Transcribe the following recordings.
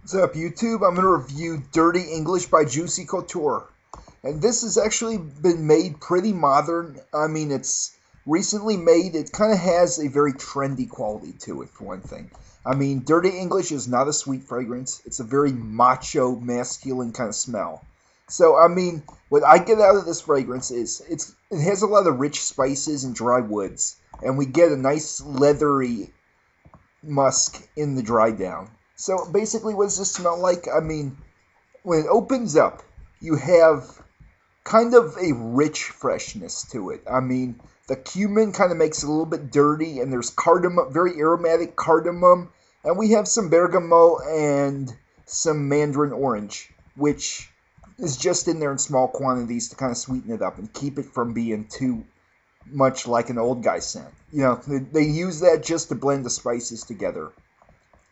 What's up, YouTube? I'm going to review Dirty English by Juicy Couture. And this has actually been made pretty modern. I mean, it's recently made. It kind of has a very trendy quality to it, for one thing. I mean, Dirty English is not a sweet fragrance. It's a very macho, masculine kind of smell. So, I mean, what I get out of this fragrance is it has a lot of rich spices and dry woods. And we get a nice leathery musk in the dry down. So basically, what does this smell like? I mean, when it opens up, you have kind of a rich freshness to it. I mean, the cumin kind of makes it a little bit dirty, and there's cardamom, very aromatic cardamom, and we have some bergamot and some mandarin orange, which is just in there in small quantities to kind of sweeten it up and keep it from being too much like an old guy scent. You know, they use that just to blend the spices together.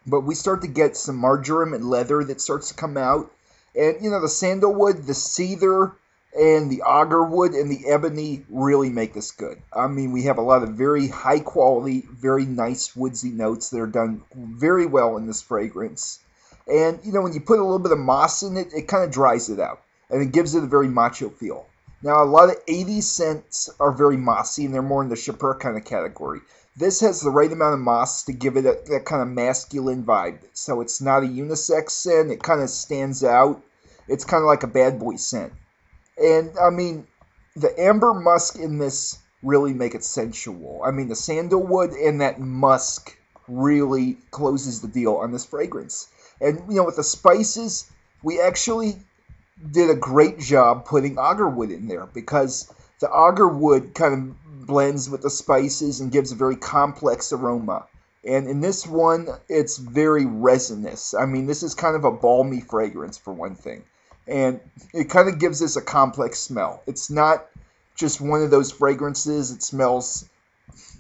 But we start to get some marjoram and leather that starts to come out. And, you know, the sandalwood, the cedar, and the agarwood and the ebony really make this good. I mean, we have a lot of very high quality, very nice woodsy notes that are done very well in this fragrance. And, you know, when you put a little bit of moss in it, it kind of dries it out. And it gives it a very macho feel. Now, a lot of 80s scents are very mossy, and they're more in the Chapeur kind of category. This has the right amount of moss to give it that kind of masculine vibe. So it's not a unisex scent. It kind of stands out. It's kind of like a bad boy scent. And, I mean, the amber musk in this really make it sensual. I mean, the sandalwood and that musk really closes the deal on this fragrance. And, you know, with the spices, we actually did a great job putting agarwood in there because the agarwood kind of blends with the spices and gives a very complex aroma. And in this one, it's very resinous. I mean, this is kind of a balmy fragrance for one thing. And it kind of gives us a complex smell. It's not just one of those fragrances. It smells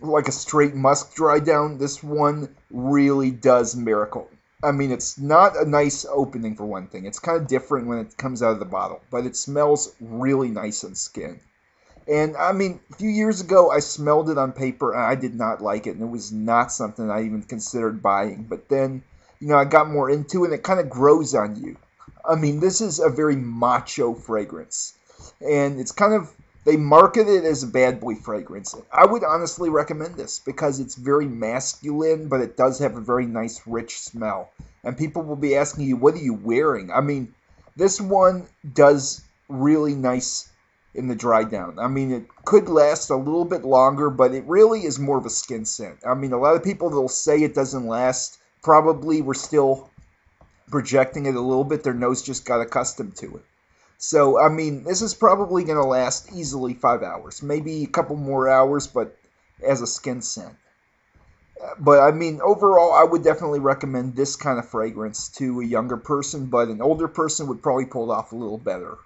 like a straight musk dry down. This one really does miracle. I mean, it's not a nice opening for one thing. It's kind of different when it comes out of the bottle. But it smells really nice on skin. And, I mean, a few years ago, I smelled it on paper, and I did not like it, and it was not something I even considered buying. But then, you know, I got more into it, and it kind of grows on you. I mean, this is a very macho fragrance, and it's kind of, they market it as a bad boy fragrance. I would honestly recommend this, because it's very masculine, but it does have a very nice, rich smell. And people will be asking you, what are you wearing? I mean, this one does really nice in the dry down. I mean, it could last a little bit longer, but it really is more of a skin scent. I mean, a lot of people that'll say it doesn't last, probably were still projecting it a little bit. Their nose just got accustomed to it. So, I mean, this is probably going to last easily 5 hours. Maybe a couple more hours, but as a skin scent. But, I mean, overall, I would definitely recommend this kind of fragrance to a younger person, but an older person would probably pull it off a little better.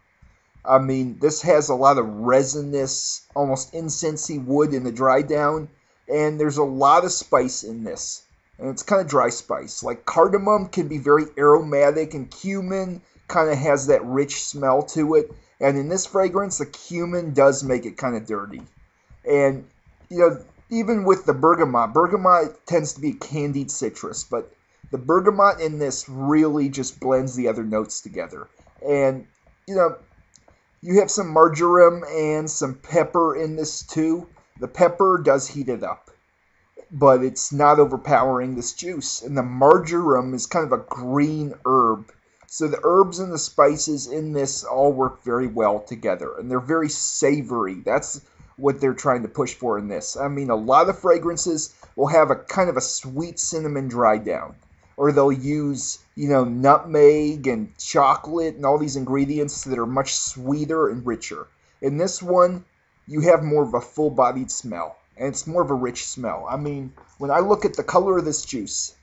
I mean, this has a lot of resinous, almost incensey wood in the dry down, and there's a lot of spice in this. And it's kind of dry spice. Like cardamom can be very aromatic, and cumin kind of has that rich smell to it. And in this fragrance, the cumin does make it kind of dirty. And, you know, even with the bergamot tends to be candied citrus, but the bergamot in this really just blends the other notes together. And, you know, you have some marjoram and some pepper in this too. The pepper does heat it up, but it's not overpowering this juice. And the marjoram is kind of a green herb. So the herbs and the spices in this all work very well together. And they're very savory. That's what they're trying to push for in this. I mean, a lot of fragrances will have a kind of a sweet cinnamon dry down. Or they'll use, you know, nutmeg and chocolate and all these ingredients that are much sweeter and richer. In this one, you have more of a full-bodied smell. And it's more of a rich smell. I mean, when I look at the color of this juice,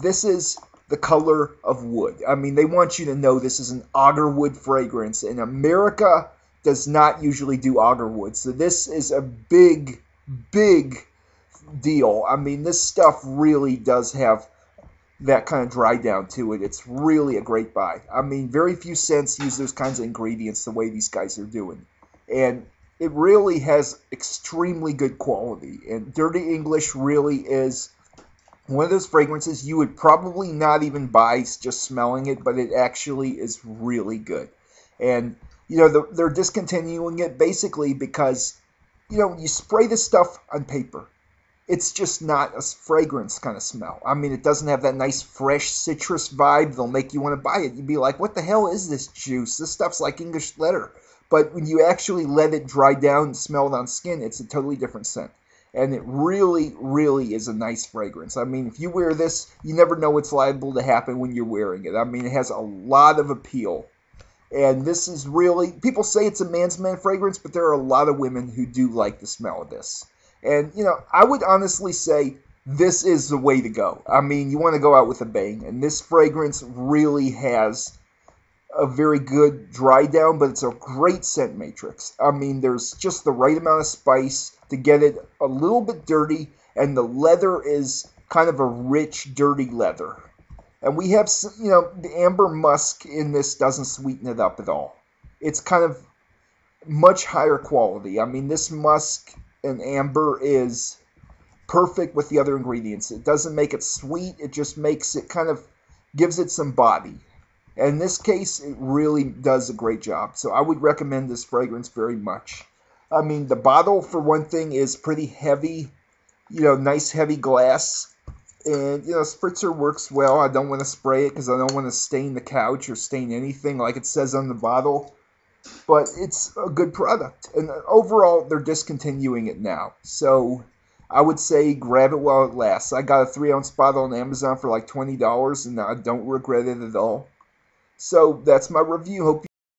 this is the color of wood. I mean, they want you to know this is an agarwood fragrance. And America does not usually do agarwood. So this is a big, big deal. I mean, this stuff really does have that kind of dry down to it. It's really a great buy. I mean, very few scents use those kinds of ingredients the way these guys are doing. And it really has extremely good quality. And Dirty English really is One of those fragrances you would probably not even buy just smelling it, but it actually is really good. And, they're discontinuing it basically because, you spray this stuff on paper. It's just not a fragrance kind of smell. I mean, it doesn't have that nice fresh citrus vibe that'll make you want to buy it. You'd be like, what the hell is this juice? This stuff's like English leather. But when you actually let it dry down and smell it on skin, it's a totally different scent. And it really, really is a nice fragrance. I mean, if you wear this, you never know what's liable to happen when you're wearing it. I mean, it has a lot of appeal. And this is really, people say it's a man's man fragrance, but there are a lot of women who do like the smell of this. And, I would honestly say this is the way to go. I mean, you want to go out with a bang. And this fragrance really has a very good dry down, but it's a great scent matrix. I mean, there's just the right amount of spice to get it a little bit dirty, and the leather is kind of a rich, dirty leather. And we have, the amber musk in this doesn't sweeten it up at all. It's kind of much higher quality. I mean, this musk and amber is perfect with the other ingredients. It doesn't make it sweet. It just makes it gives it some body. And in this case, it really does a great job. So I would recommend this fragrance very much. I mean, the bottle, for one thing, is pretty heavy. Nice heavy glass. And, spritzer works well. I don't want to spray it because I don't want to stain the couch or stain anything like it says on the bottle. But it's a good product. And overall, they're discontinuing it now. So I would say grab it while it lasts. I got a 3-ounce bottle on Amazon for like $20, and I don't regret it at all. So that's my review. Hope you